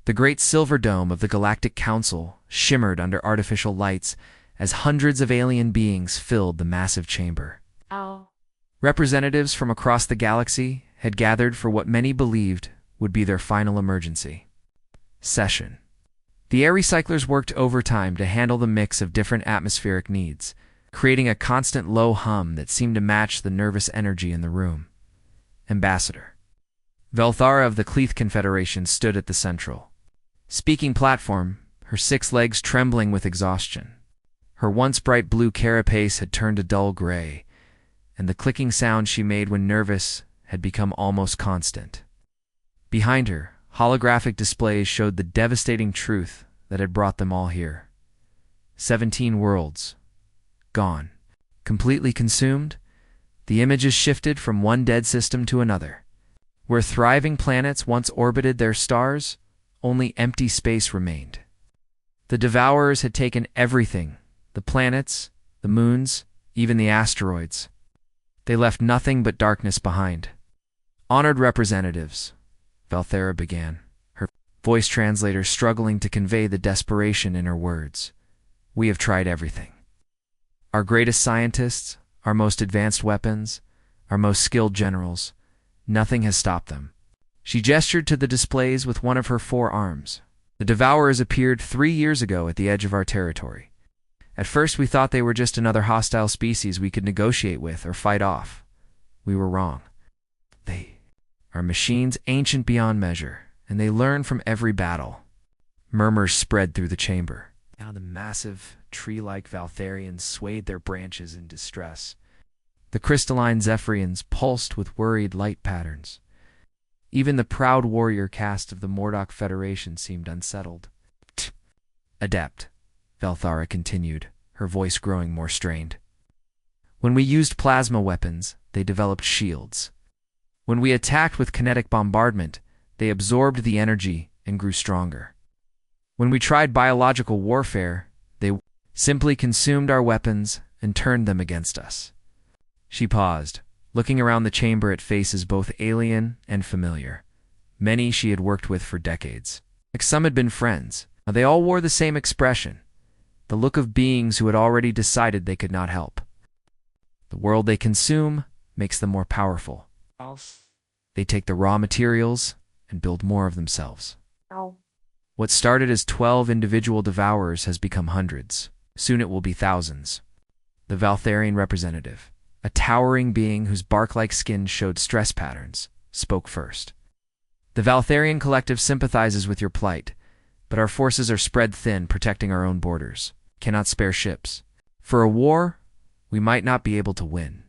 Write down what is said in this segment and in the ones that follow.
The great silver dome of the Galactic Council shimmered under artificial lights as hundreds of alien beings filled the massive chamber. Oh. Representatives from across the galaxy had gathered for what many believed would be their final emergency session. The air recyclers worked overtime to handle the mix of different atmospheric needs, creating a constant low hum that seemed to match the nervous energy in the room. Ambassador Velthara of the Cleath Confederation stood at the central speaking platform, her 6 legs trembling with exhaustion. Her once bright blue carapace had turned a dull gray, and the clicking sound she made when nervous had become almost constant. Behind her, holographic displays showed the devastating truth that had brought them all here. 17 worlds. Gone. Completely consumed, the images shifted from one dead system to another. Where thriving planets once orbited their stars, only empty space remained. The Devourers had taken everything, the planets, the moons, even the asteroids. They left nothing but darkness behind. Honored representatives, Velthara began, her voice translator struggling to convey the desperation in her words. We have tried everything. Our greatest scientists, our most advanced weapons, our most skilled generals, nothing has stopped them. She gestured to the displays with one of her 4 arms. The Devourers appeared 3 years ago at the edge of our territory. At first we thought they were just another hostile species we could negotiate with or fight off. We were wrong. They are machines ancient beyond measure, and they learn from every battle. Murmurs spread through the chamber. Now the massive, tree-like Valtharians swayed their branches in distress. The crystalline Zephyrians pulsed with worried light patterns. Even the proud warrior caste of the Mordock Federation seemed unsettled. Adept, Velthara continued, her voice growing more strained. When we used plasma weapons, they developed shields. When we attacked with kinetic bombardment, they absorbed the energy and grew stronger. When we tried biological warfare, they simply consumed our weapons and turned them against us. She paused, looking around the chamber at faces both alien and familiar. Many she had worked with for decades. Some had been friends. They all wore the same expression, the look of beings who had already decided they could not help. The world they consume makes them more powerful. They take the raw materials and build more of themselves. What started as 12 individual devourers has become hundreds. Soon it will be thousands. The Valtharian representative, a towering being whose bark-like skin showed stress patterns, spoke first. The Valtharian collective sympathizes with your plight, but our forces are spread thin, protecting our own borders. Cannot spare ships. For a war, we might not be able to win.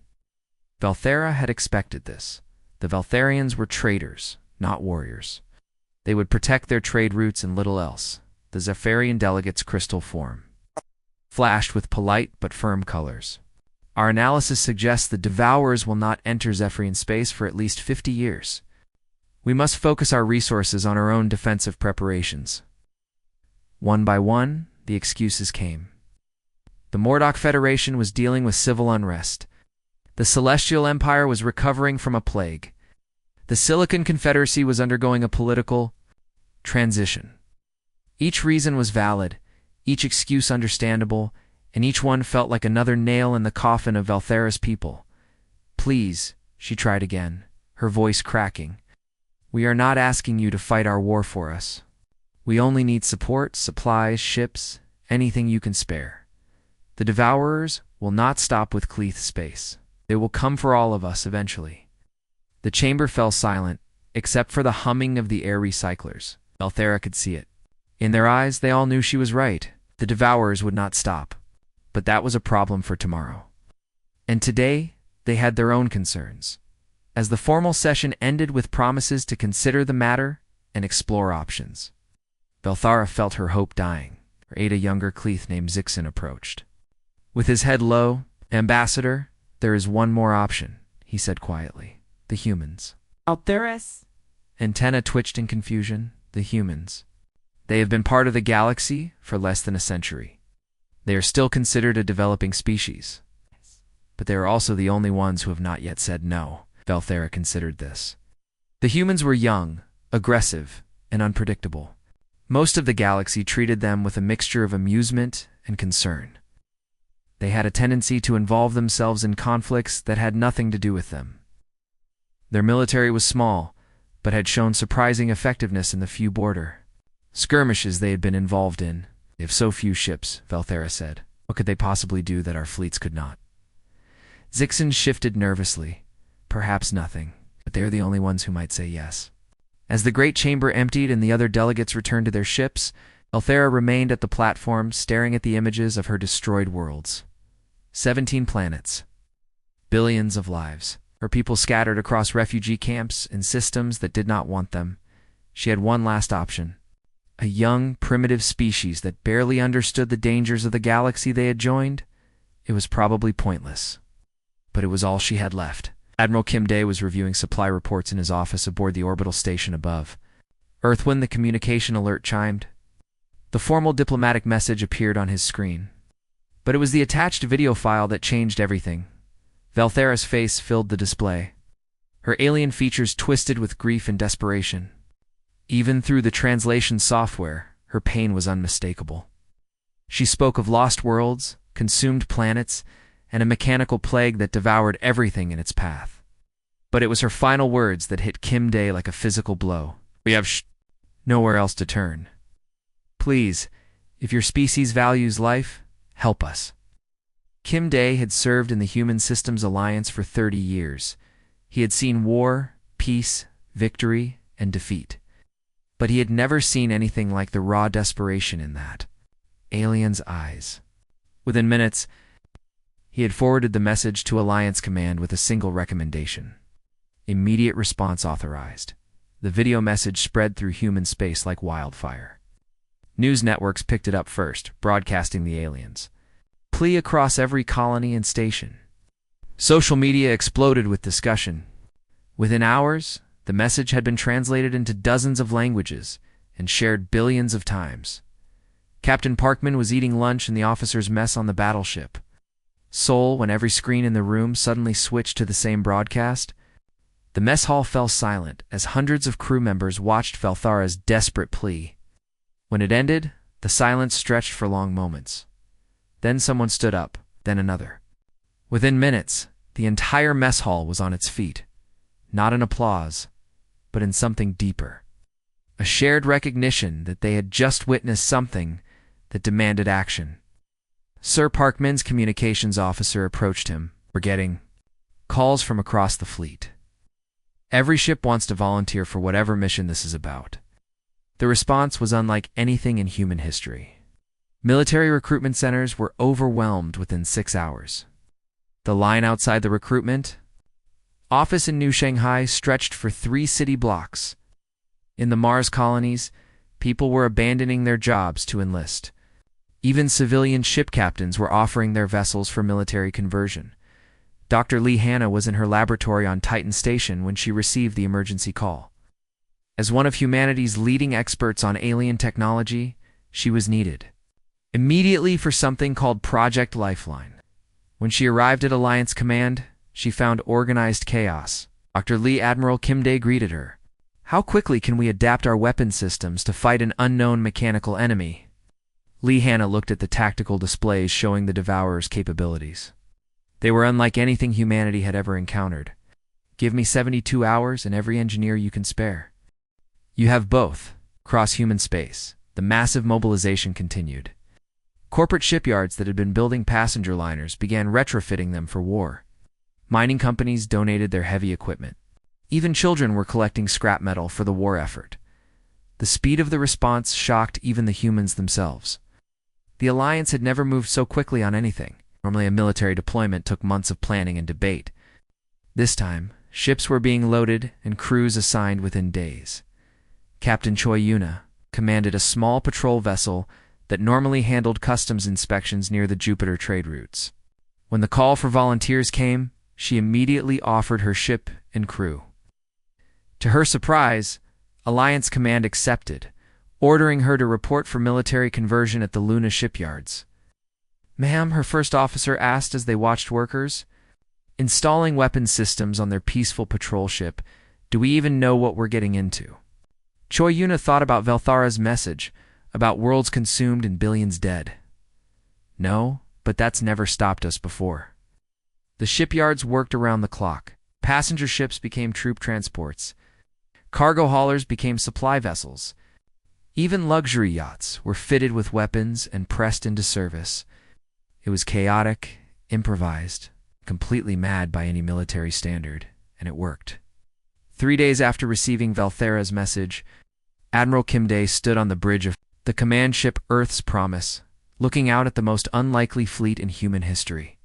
Velthara had expected this. The Valtharians were traders, not warriors. They would protect their trade routes and little else. The Zephyrian delegate's crystal form flashed with polite but firm colors. Our analysis suggests the Devourers will not enter Zephyrian space for at least 50 years. We must focus our resources on our own defensive preparations. One by one, the excuses came. The Mordock Federation was dealing with civil unrest. The Celestial Empire was recovering from a plague. The Silicon Confederacy was undergoing a political transition. Each reason was valid, each excuse understandable, and each one felt like another nail in the coffin of Velthara's people. Please, she tried again, her voice cracking. We are not asking you to fight our war for us. We only need support, supplies, ships, anything you can spare. The Devourers will not stop with Cleath space. They will come for all of us eventually. The chamber fell silent, except for the humming of the air recyclers. Velthara could see it. In their eyes, they all knew she was right. The Devourers would not stop. But that was a problem for tomorrow. And today, they had their own concerns. As the formal session ended with promises to consider the matter and explore options, Velthara felt her hope dying. A younger Cleath named Zixon approached. With his head low, Ambassador, there is one more option, he said quietly. The humans. Alteris? Antenna twitched in confusion. The humans. They have been part of the galaxy for less than a century. They are still considered a developing species. But they are also the only ones who have not yet said no. Velthara considered this. The humans were young, aggressive, and unpredictable. Most of the galaxy treated them with a mixture of amusement and concern. They had a tendency to involve themselves in conflicts that had nothing to do with them. Their military was small, but had shown surprising effectiveness in the few border skirmishes they had been involved in. They have so few ships, Valthera said. What could they possibly do that our fleets could not? Zixon shifted nervously. Perhaps nothing, but they are the only ones who might say yes. As the great chamber emptied and the other delegates returned to their ships, Valthera remained at the platform, staring at the images of her destroyed worlds. 17 planets. Billions of lives. Her people scattered across refugee camps and systems that did not want them. She had one last option. A young, primitive species that barely understood the dangers of the galaxy they had joined. It was probably pointless. But it was all she had left. Admiral Kim Day was reviewing supply reports in his office aboard the orbital station above. Earthwind, the communication alert chimed. The formal diplomatic message appeared on his screen. But it was the attached video file that changed everything. Valthera's face filled the display. Her alien features twisted with grief and desperation. Even through the translation software, her pain was unmistakable. She spoke of lost worlds, consumed planets, and a mechanical plague that devoured everything in its path. But it was her final words that hit Kim Day like a physical blow. We have nowhere else to turn. Please, if your species values life, help us. Kim Day had served in the Human Systems Alliance for 30 years. He had seen war, peace, victory, and defeat. But he had never seen anything like the raw desperation in that alien's eyes. Within minutes, he had forwarded the message to Alliance Command with a single recommendation. Immediate response authorized. The video message spread through human space like wildfire. News networks picked it up first, broadcasting the aliens' plea across every colony and station. Social media exploded with discussion. Within hours, the message had been translated into dozens of languages and shared billions of times. Captain Parkman was eating lunch in the officers' mess on the battleship. Soul, when every screen in the room suddenly switched to the same broadcast. The mess hall fell silent as hundreds of crew members watched Valthera's desperate plea. When it ended, the silence stretched for long moments. Then someone stood up, then another. Within minutes, the entire mess hall was on its feet, not in applause, but in something deeper. A shared recognition that they had just witnessed something that demanded action. Sir Parkman's communications officer approached him. We're getting calls from across the fleet. Every ship wants to volunteer for whatever mission this is about. The response was unlike anything in human history. Military recruitment centers were overwhelmed within 6 hours. The line outside the recruitment office in New Shanghai stretched for 3 city blocks. In the Mars colonies, people were abandoning their jobs to enlist. Even civilian ship captains were offering their vessels for military conversion. Dr. Lee Hanna was in her laboratory on Titan Station when she received the emergency call. As one of humanity's leading experts on alien technology, she was needed immediately for something called Project Lifeline. When she arrived at Alliance Command, she found organized chaos. Dr. Lee Admiral Kim Day greeted her. How quickly can we adapt our weapon systems to fight an unknown mechanical enemy? Lee Hanna looked at the tactical displays showing the Devourer's capabilities. They were unlike anything humanity had ever encountered. Give me 72 hours and every engineer you can spare. You have both. Cross human space. The massive mobilization continued. Corporate shipyards that had been building passenger liners began retrofitting them for war. Mining companies donated their heavy equipment. Even children were collecting scrap metal for the war effort. The speed of the response shocked even the humans themselves. The Alliance had never moved so quickly on anything. Normally a military deployment took months of planning and debate. This time, ships were being loaded and crews assigned within days. Captain Choi Yuna commanded a small patrol vessel that normally handled customs inspections near the Jupiter trade routes. When the call for volunteers came, she immediately offered her ship and crew. To her surprise, Alliance Command accepted, ordering her to report for military conversion at the Luna shipyards. Ma'am, her first officer asked as they watched workers, installing weapon systems on their peaceful patrol ship, do we even know what we're getting into? Choi Yuna thought about Velthara's message, about worlds consumed and billions dead. No, but that's never stopped us before. The shipyards worked around the clock. Passenger ships became troop transports. Cargo haulers became supply vessels. Even luxury yachts were fitted with weapons and pressed into service. It was chaotic, improvised, completely mad by any military standard, and it worked. 3 days after receiving Velthara's message, Admiral Kim Dae stood on the bridge of the command ship Earth's Promise, looking out at the most unlikely fleet in human history.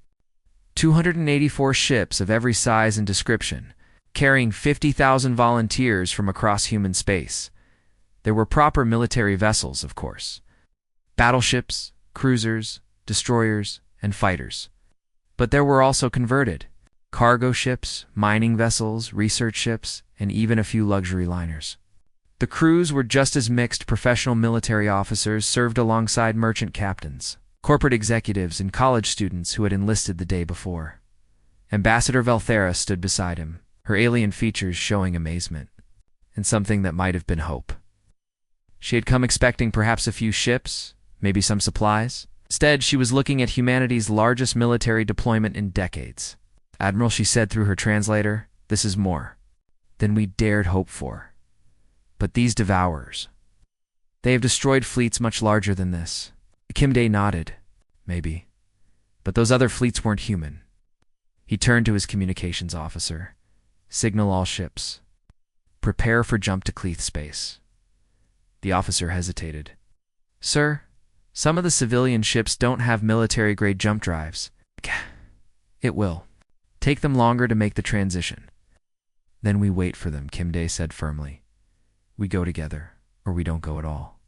284 ships of every size and description, carrying 50,000 volunteers from across human space. There were proper military vessels, of course. Battleships, cruisers, destroyers, and fighters. But there were also converted cargo ships, mining vessels, research ships, and even a few luxury liners. The crews were just as mixed. Professional military officers served alongside merchant captains, corporate executives, and college students who had enlisted the day before. Ambassador Velthara stood beside him, her alien features showing amazement, and something that might have been hope. She had come expecting perhaps a few ships, maybe some supplies. Instead, she was looking at humanity's largest military deployment in decades. "Admiral," she said through her translator, "this is more than we dared hope for. But these devourers, they have destroyed fleets much larger than this." Kim Dae nodded. "Maybe. But those other fleets weren't human." He turned to his communications officer. "Signal all ships. Prepare for jump to Cleath space." The officer hesitated. "Sir, some of the civilian ships don't have military-grade jump drives." "It will take them longer to make the transition." "Then we wait for them," Kim Dae said firmly. "We go together, or we don't go at all."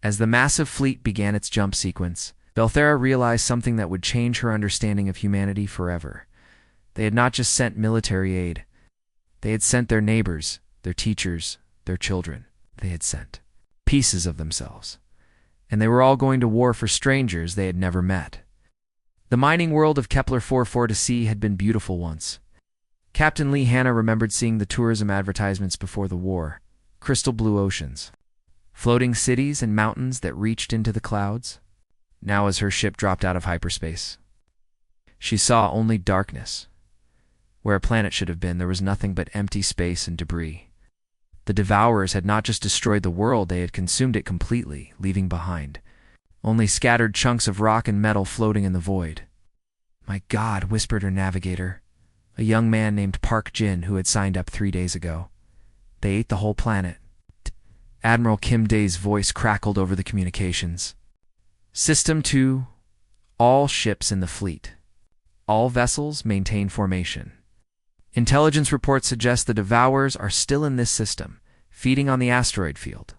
As the massive fleet began its jump sequence, Velthara realized something that would change her understanding of humanity forever. They had not just sent military aid. They had sent their neighbors, their teachers, their children. They had sent pieces of themselves. And they were all going to war for strangers they had never met. The mining world of Kepler 442c had been beautiful once. Captain Lee Hanna remembered seeing the tourism advertisements before the war. Crystal blue oceans, floating cities and mountains that reached into the clouds. Now as her ship dropped out of hyperspace, she saw only darkness. Where a planet should have been, there was nothing but empty space and debris. The Devourers had not just destroyed the world, they had consumed it completely, leaving behind only scattered chunks of rock and metal floating in the void. "My God," whispered her navigator, a young man named Park Jin who had signed up 3 days ago. "They ate the whole planet." Admiral Kim Dae's voice crackled over the communications. "System 2, all ships in the fleet. All vessels maintain formation. Intelligence reports suggest the Devourers are still in this system, feeding on the asteroid field."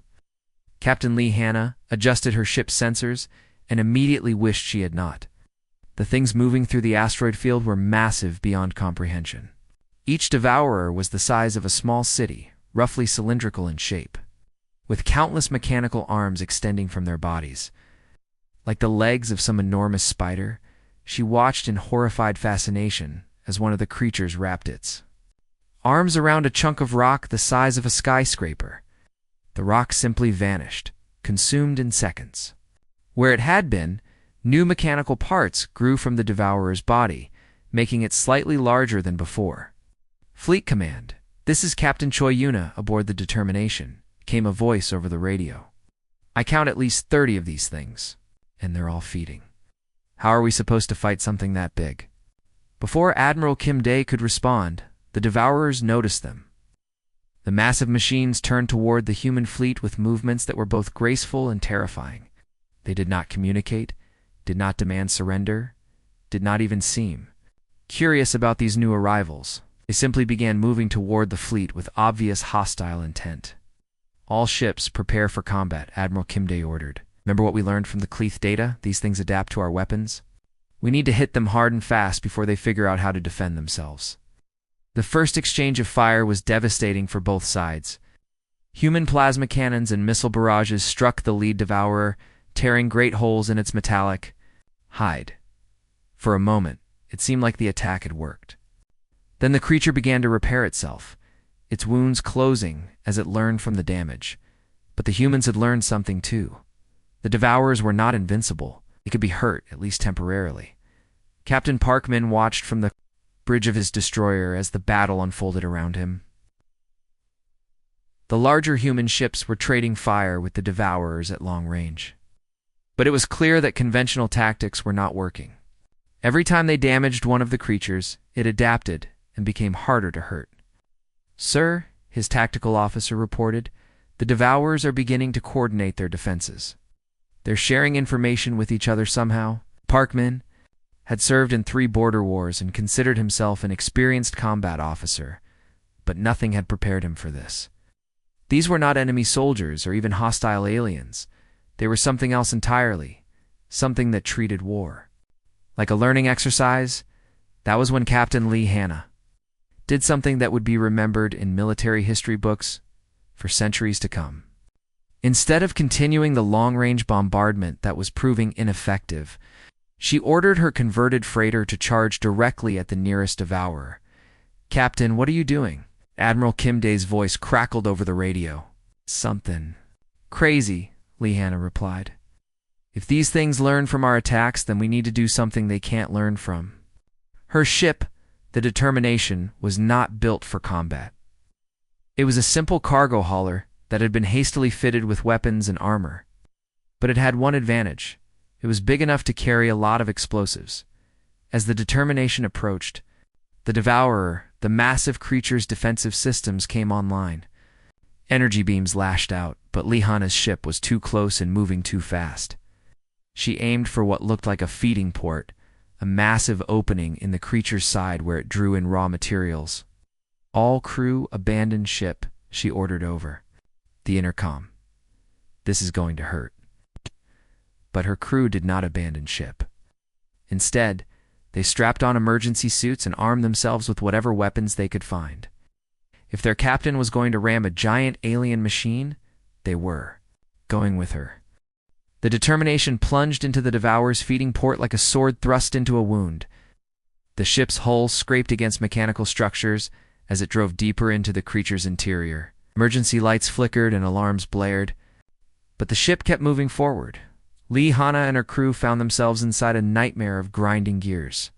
Captain Lee Hanna adjusted her ship's sensors and immediately wished she had not. The things moving through the asteroid field were massive beyond comprehension. Each Devourer was the size of a small city, roughly cylindrical in shape, with countless mechanical arms extending from their bodies. Like the legs of some enormous spider, she watched in horrified fascination as one of the creatures wrapped its arms around a chunk of rock the size of a skyscraper. The rock simply vanished, consumed in seconds. Where it had been, new mechanical parts grew from the Devourer's body, making it slightly larger than before. "Fleet Command, this is Captain Choi Yuna aboard the Determination," came a voice over the radio. "I count at least 30 of these things, and they're all feeding. How are we supposed to fight something that big?" Before Admiral Kim Dae could respond, the Devourers noticed them. The massive machines turned toward the human fleet with movements that were both graceful and terrifying. They did not communicate, did not demand surrender, did not even seem curious about these new arrivals. They simply began moving toward the fleet with obvious hostile intent. "All ships prepare for combat," Admiral Kim Dae ordered. "Remember what we learned from the Cleath data? These things adapt to our weapons. We need to hit them hard and fast before they figure out how to defend themselves." The first exchange of fire was devastating for both sides. Human plasma cannons and missile barrages struck the lead Devourer, tearing great holes in its metallic hide. For a moment, it seemed like the attack had worked. Then the creature began to repair itself, its wounds closing as it learned from the damage. But the humans had learned something too. The Devourers were not invincible. They could be hurt, at least temporarily. Captain Parkman watched from the bridge of his destroyer as the battle unfolded around him. The larger human ships were trading fire with the Devourers at long range. But it was clear that conventional tactics were not working. Every time they damaged one of the creatures, it adapted and became harder to hurt. "Sir," his tactical officer reported, "the Devourers are beginning to coordinate their defenses. They're sharing information with each other somehow." Parkman had served in 3 border wars and considered himself an experienced combat officer, but nothing had prepared him for this. These were not enemy soldiers or even hostile aliens. They were something else entirely, something that treated war like a learning exercise. That was when Captain Lee Hanna did something that would be remembered in military history books for centuries to come. Instead of continuing the long-range bombardment that was proving ineffective, she ordered her converted freighter to charge directly at the nearest devourer. "Captain, what are you doing?" Admiral Kim Dae's voice crackled over the radio. "Something crazy," Lee Hanna replied. "If these things learn from our attacks, then we need to do something they can't learn from." Her ship, the Determination, was not built for combat. It was a simple cargo hauler that had been hastily fitted with weapons and armor. But it had one advantage. It was big enough to carry a lot of explosives. As the Determination approached, the Devourer, the massive creature's defensive systems, came online. Energy beams lashed out, but Lee Hanna's ship was too close and moving too fast. She aimed for what looked like a feeding port, a massive opening in the creature's side where it drew in raw materials. "All crew abandon ship," she ordered over the intercom. "This is going to hurt." But her crew did not abandon ship. Instead, they strapped on emergency suits and armed themselves with whatever weapons they could find. If their captain was going to ram a giant alien machine, they were going with her. The Determination plunged into the Devourer's feeding port like a sword thrust into a wound. The ship's hull scraped against mechanical structures as it drove deeper into the creature's interior. Emergency lights flickered and alarms blared, but the ship kept moving forward. Lee Hanna and her crew found themselves inside a nightmare of grinding gears,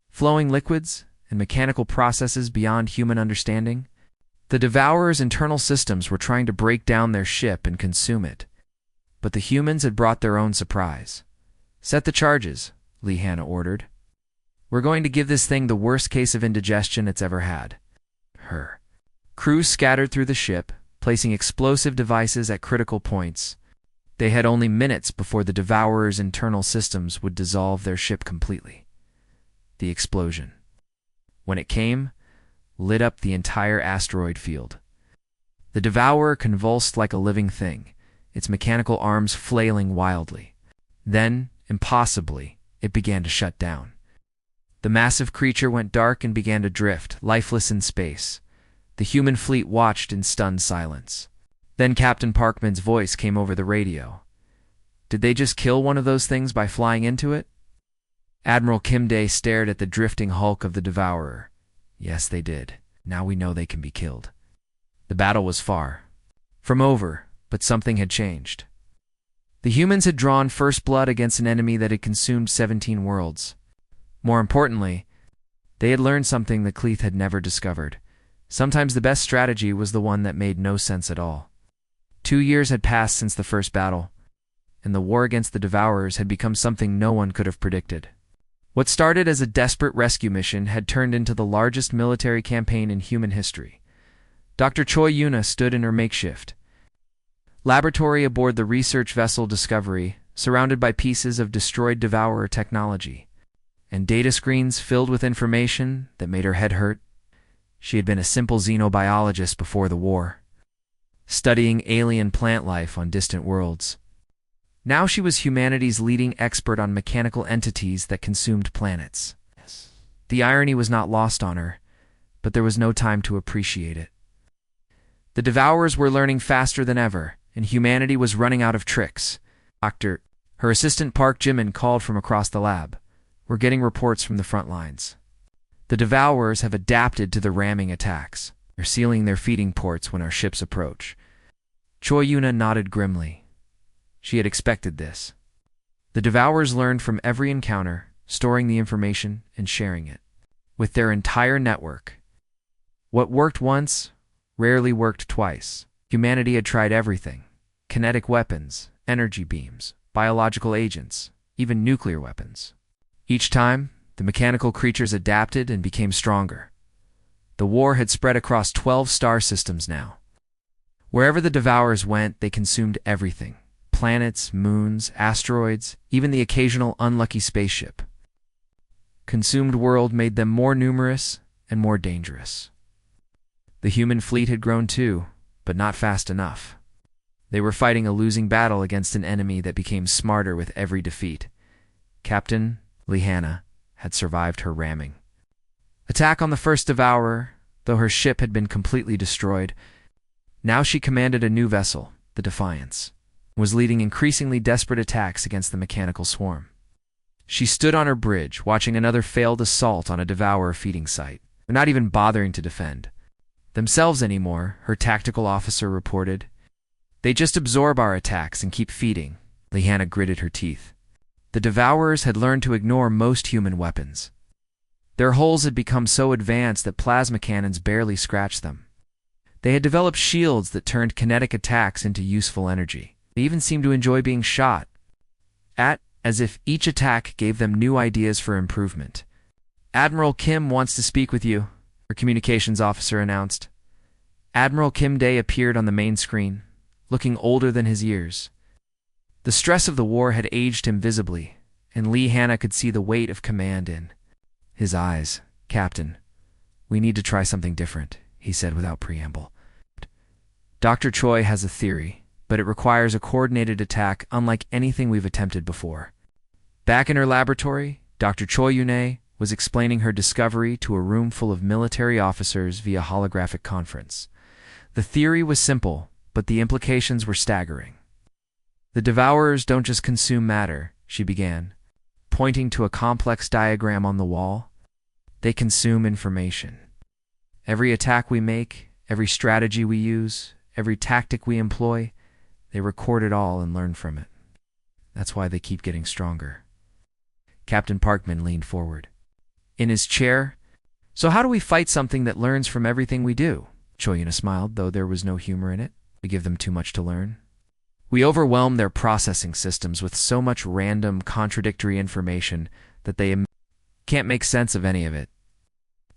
flowing liquids, and mechanical processes beyond human understanding. The Devourer's internal systems were trying to break down their ship and consume it. But the humans had brought their own surprise. "Set the charges," Lee Hanna ordered. "We're going to give this thing the worst case of indigestion it's ever had." Her crew scattered through the ship, placing explosive devices at critical points. They had only minutes before the Devourer's internal systems would dissolve their ship completely. The explosion, when it came, lit up the entire asteroid field. The Devourer convulsed like a living thing, its mechanical arms flailing wildly. Then, impossibly, it began to shut down. The massive creature went dark and began to drift, lifeless in space. The human fleet watched in stunned silence. Then Captain Parkman's voice came over the radio. "Did they just kill one of those things by flying into it?" Admiral Kim Dae stared at the drifting hulk of the Devourer. "Yes, they did. Now we know they can be killed." The battle was far from over, but something had changed. The humans had drawn first blood against an enemy that had consumed 17 worlds. More importantly, they had learned something that Cleith had never discovered. Sometimes the best strategy was the one that made no sense at all. 2 years had passed since the first battle, and the war against the Devourers had become something no one could have predicted. What started as a desperate rescue mission had turned into the largest military campaign in human history. Dr. Choi Yuna stood in her makeshift laboratory aboard the research vessel Discovery, surrounded by pieces of destroyed Devourer technology and data screens filled with information that made her head hurt. She had been a simple xenobiologist before the war, studying alien plant life on distant worlds. Now she was humanity's leading expert on mechanical entities that consumed planets. The irony was not lost on her, but there was no time to appreciate it. The Devourers were learning faster than ever, and humanity was running out of tricks. Her assistant Park Jimin called from across the lab. "We're getting reports from the front lines. The Devourers have adapted to the ramming attacks. They're sealing their feeding ports when our ships approach. Choi Yuna nodded grimly. She had expected this. The Devourers learned from every encounter, storing the information and sharing it with their entire network. What worked once rarely worked twice. Humanity had tried everything: kinetic weapons, energy beams, biological agents, even nuclear weapons. Each time, the mechanical creatures adapted and became stronger. The war had spread across 12 star systems now. Wherever the Devourers went, they consumed everything: planets, moons, asteroids, even the occasional unlucky spaceship. Consumed world made them more numerous and more dangerous. The human fleet had grown too, but not fast enough. They were fighting a losing battle against an enemy that became smarter with every defeat. Captain Lihanna had survived her ramming attack on the first Devourer, though her ship had been completely destroyed. Now she commanded a new vessel, the Defiance, and was leading increasingly desperate attacks against the mechanical swarm. She stood on her bridge, watching another failed assault on a Devourer feeding site, not even bothering to defend themselves anymore, her tactical officer reported. They just absorb our attacks and keep feeding. Lihanna gritted her teeth. The Devourers had learned to ignore most human weapons. Their hulls had become so advanced that plasma cannons barely scratched them. They had developed shields that turned kinetic attacks into useful energy. They even seemed to enjoy being shot at, as if each attack gave them new ideas for improvement. Admiral Kim wants to speak with you, her communications officer announced. Admiral Kim Day appeared on the main screen, looking older than his years. The stress of the war had aged him visibly, and Lihanna could see the weight of command in his eyes. Captain, we need to try something different, he said without preamble. Dr. Choi has a theory, but it requires a coordinated attack unlike anything we've attempted before. Back in her laboratory, Dr. Choi Yune was explaining her discovery to a room full of military officers via holographic conference. The theory was simple, but the implications were staggering. The Devourers don't just consume matter, she began, pointing to a complex diagram on the wall. They consume information. Every attack we make, every strategy we use, every tactic we employ, they record it all and learn from it. That's why they keep getting stronger. Captain Parkman leaned forward in his chair. So how do we fight something that learns from everything we do? Choi Yuna smiled, though there was no humor in it. We give them too much to learn. We overwhelm their processing systems with so much random, contradictory information that they can't make sense of any of it.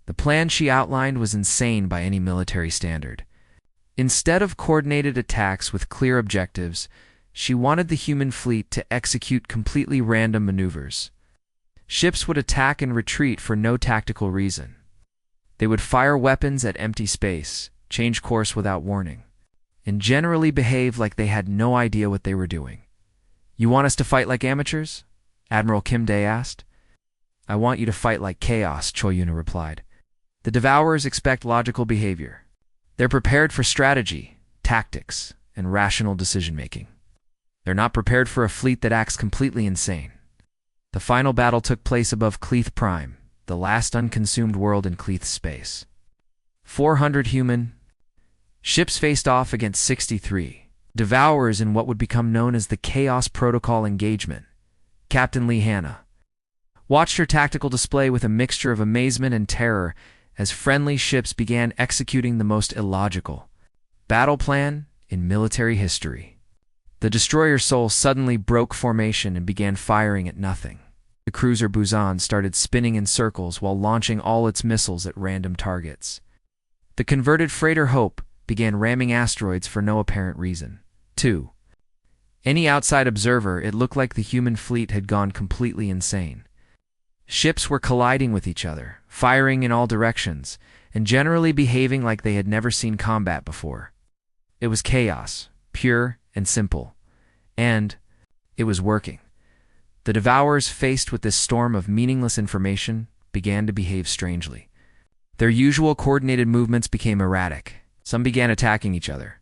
The plan she outlined was insane by any military standard. Instead of coordinated attacks with clear objectives, she wanted the human fleet to execute completely random maneuvers. Ships would attack and retreat for no tactical reason. They would fire weapons at empty space, change course without warning, and generally behave like they had no idea what they were doing. You want us to fight like amateurs? Admiral Kim Day asked. I want you to fight like chaos, Choi Yuna replied. The Devourers expect logical behavior. They're prepared for strategy, tactics, and rational decision-making. They're not prepared for a fleet that acts completely insane. The final battle took place above Cleith Prime, the last unconsumed world in Cleith's space. 400 human ships faced off against 63 Devourers in what would become known as the Chaos Protocol engagement. Captain Lihanna watched her tactical display with a mixture of amazement and terror as friendly ships began executing the most illogical battle plan in military history. The destroyer Sol suddenly broke formation and began firing at nothing. The cruiser Busan started spinning in circles while launching all its missiles at random targets. The converted freighter Hope began ramming asteroids for no apparent reason. 2. Any outside observer, it looked like the human fleet had gone completely insane. Ships were colliding with each other, firing in all directions, and generally behaving like they had never seen combat before. It was chaos, pure and simple. And it was working. The Devourers, faced with this storm of meaningless information, began to behave strangely. Their usual coordinated movements became erratic. Some began attacking each other.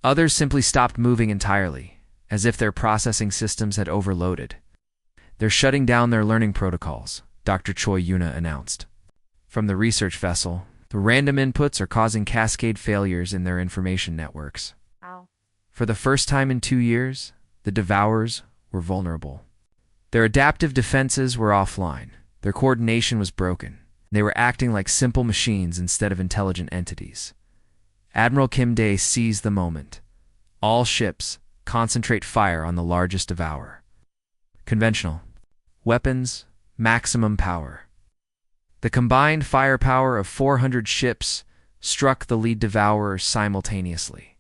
Others simply stopped moving entirely, as if their processing systems had overloaded. They're shutting down their learning protocols, Dr. Choi Yuna announced. From the research vessel, the random inputs are causing cascade failures in their information networks. Wow. For the first time in 2 years, the Devourers were vulnerable. Their adaptive defenses were offline. Their coordination was broken. They were acting like simple machines instead of intelligent entities. Admiral Kim Dae seized the moment. All ships, concentrate fire on the largest Devourer. Conventional. Weapons, maximum power. The combined firepower of 400 ships struck the lead Devourer simultaneously.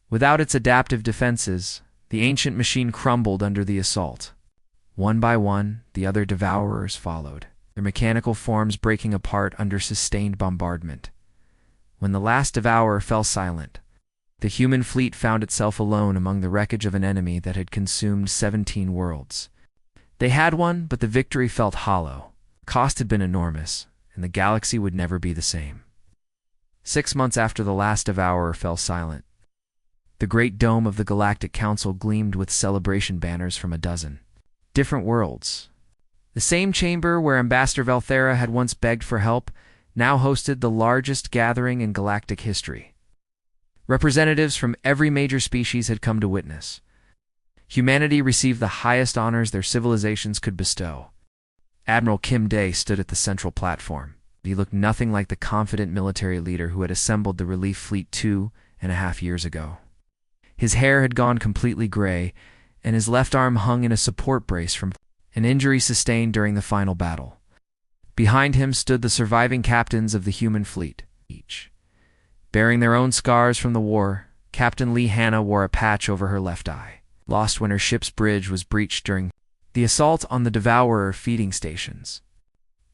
Without its adaptive defenses, the ancient machine crumbled under the assault. One by one, the other Devourers followed, their mechanical forms breaking apart under sustained bombardment. When the last Devourer fell silent, the human fleet found itself alone among the wreckage of an enemy that had consumed 17 worlds. They had won, but the victory felt hollow. The cost had been enormous, and the galaxy would never be the same. 6 months after the last Devourer fell silent, the great dome of the Galactic Council gleamed with celebration banners from a dozen different worlds. The same chamber where Ambassador Valthera had once begged for help now hosted the largest gathering in galactic history. Representatives from every major species had come to witness. Humanity received the highest honors their civilizations could bestow. Admiral Kim Dae stood at the central platform. He looked nothing like the confident military leader who had assembled the relief fleet 2.5 years ago. His hair had gone completely gray, and his left arm hung in a support brace from an injury sustained during the final battle. Behind him stood the surviving captains of the human fleet, each bearing their own scars from the war. Captain Lee Hanna wore a patch over her left eye, lost when her ship's bridge was breached during the assault on the Devourer feeding stations.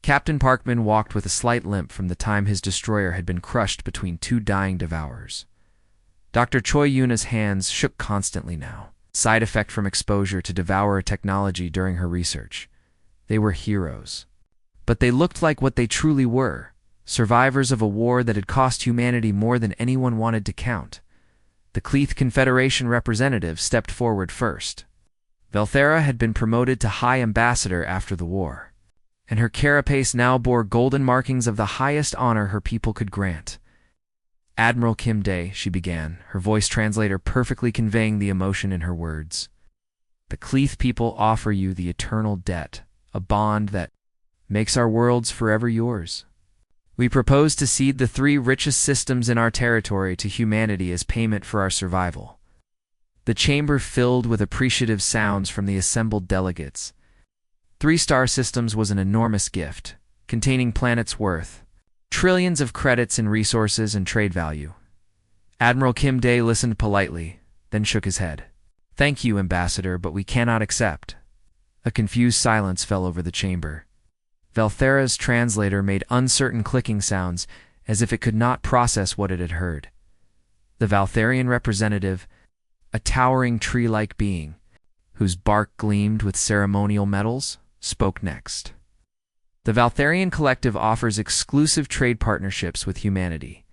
Captain Parkman walked with a slight limp from the time his destroyer had been crushed between 2 dying Devourers. Dr. Choi Yuna's hands shook constantly now, side effect from exposure to Devourer technology during her research. They were heroes. But they looked like what they truly were, survivors of a war that had cost humanity more than anyone wanted to count. The Cleath Confederation representative stepped forward first. Valthera had been promoted to High Ambassador after the war, and her carapace now bore golden markings of the highest honor her people could grant. Admiral Kim Dae, she began, her voice translator perfectly conveying the emotion in her words. The Cleath people offer you the eternal debt, a bond that makes our worlds forever yours. We propose to cede the 3 richest systems in our territory to humanity as payment for our survival. The chamber filled with appreciative sounds from the assembled delegates. 3 star systems was an enormous gift, containing planets worth trillions of credits in resources and trade value. Admiral Kim Dae listened politely, then shook his head. Thank you, Ambassador, but we cannot accept. A confused silence fell over the chamber. Valthera's translator made uncertain clicking sounds as if it could not process what it had heard. The Valtherian representative, a towering tree-like being, whose bark gleamed with ceremonial metals, spoke next. The Valtherian Collective offers exclusive trade partnerships with humanity.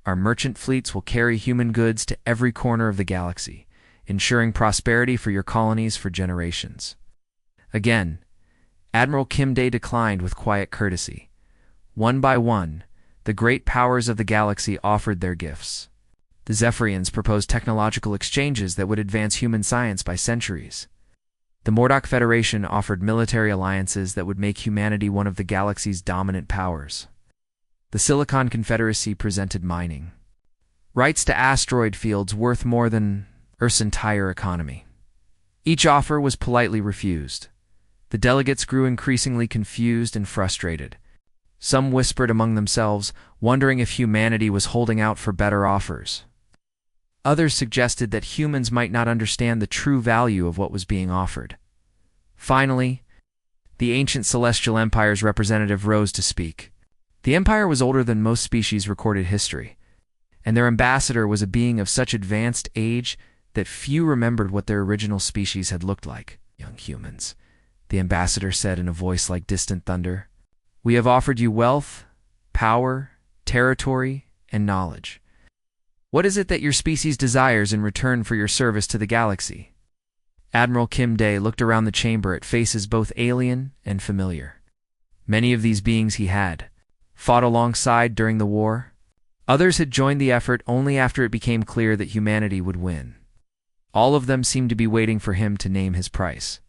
Our merchant fleets will carry human goods to every corner of the galaxy, ensuring prosperity for your colonies for generations. Again, Admiral Kim Dae declined with quiet courtesy. One by one, the great powers of the galaxy offered their gifts. The Zephyrians proposed technological exchanges that would advance human science by centuries. The Mordok Federation offered military alliances that would make humanity one of the galaxy's dominant powers. The Silicon Confederacy presented mining rights to asteroid fields worth more than Earth's entire economy. Each offer was politely refused. The delegates grew increasingly confused and frustrated. Some whispered among themselves, wondering if humanity was holding out for better offers. Others suggested that humans might not understand the true value of what was being offered. Finally, the ancient Celestial Empire's representative rose to speak. The Empire was older than most species' recorded history, and their ambassador was a being of such advanced age that few remembered what their original species had looked like. Young humans, the ambassador said in a voice like distant thunder. We have offered you wealth, power, territory, and knowledge. What is it that your species desires in return for your service to the galaxy? Admiral Kim Dae looked around the chamber at faces both alien and familiar. Many of these beings he had fought alongside during the war. Others had joined the effort only after it became clear that humanity would win. All of them seemed to be waiting for him to name his price.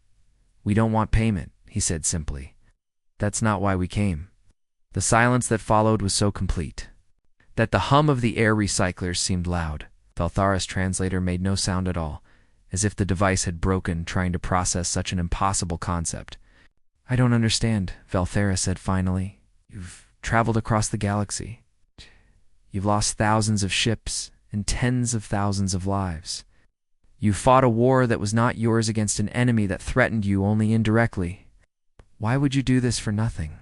"We don't want payment," he said simply. "That's not why we came." The silence that followed was so complete that the hum of the air recyclers seemed loud. Velthara's translator made no sound at all, as if the device had broken trying to process such an impossible concept. "I don't understand," Velthara said finally. "You've traveled across the galaxy. You've lost thousands of ships and tens of thousands of lives. You fought a war that was not yours against an enemy that threatened you only indirectly. Why would you do this for nothing?"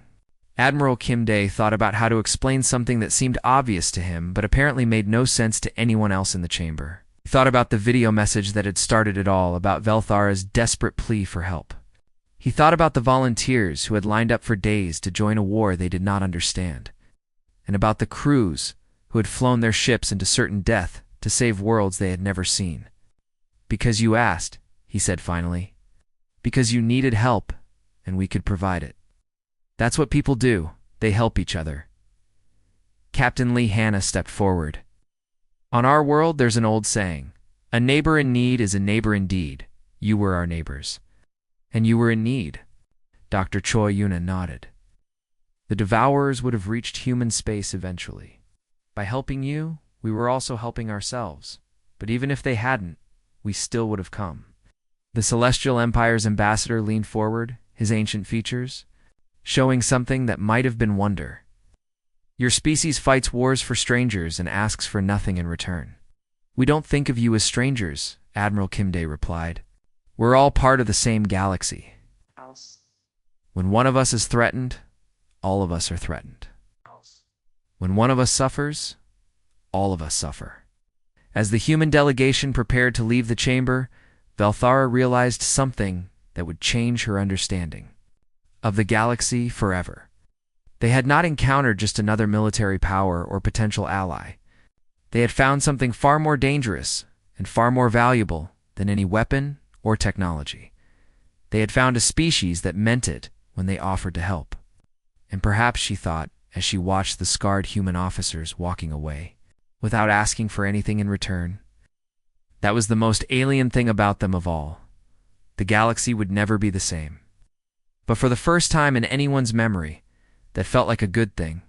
Admiral Kim-Day thought about how to explain something that seemed obvious to him, but apparently made no sense to anyone else in the chamber. He thought about the video message that had started it all, about Velthara's desperate plea for help. He thought about the volunteers who had lined up for days to join a war they did not understand, and about the crews who had flown their ships into certain death to save worlds they had never seen. "Because you asked," he said finally. "Because you needed help, and we could provide it. That's what people do. They help each other." Captain Lee Hanna stepped forward. "On our world, there's an old saying, 'A neighbor in need is a neighbor indeed.' You were our neighbors. And you were in need." Dr. Choi Yuna nodded. "The Devourers would have reached human space eventually. By helping you, we were also helping ourselves. But even if they hadn't, we still would have come." The Celestial Empire's ambassador leaned forward, his ancient features showing something that might have been wonder. "Your species fights wars for strangers and asks for nothing in return." "We don't think of you as strangers," Admiral Kim-Day replied. "We're all part of the same galaxy. When one of us is threatened, all of us are threatened. When one of us suffers, all of us suffer." As the human delegation prepared to leave the chamber, Velthara realized something that would change her understanding of the galaxy forever. They had not encountered just another military power or potential ally. They had found something far more dangerous and far more valuable than any weapon or technology. They had found a species that meant it when they offered to help. And perhaps, she thought, as she watched the scarred human officers walking away, without asking for anything in return, that was the most alien thing about them of all. The galaxy would never be the same. But for the first time in anyone's memory, that felt like a good thing.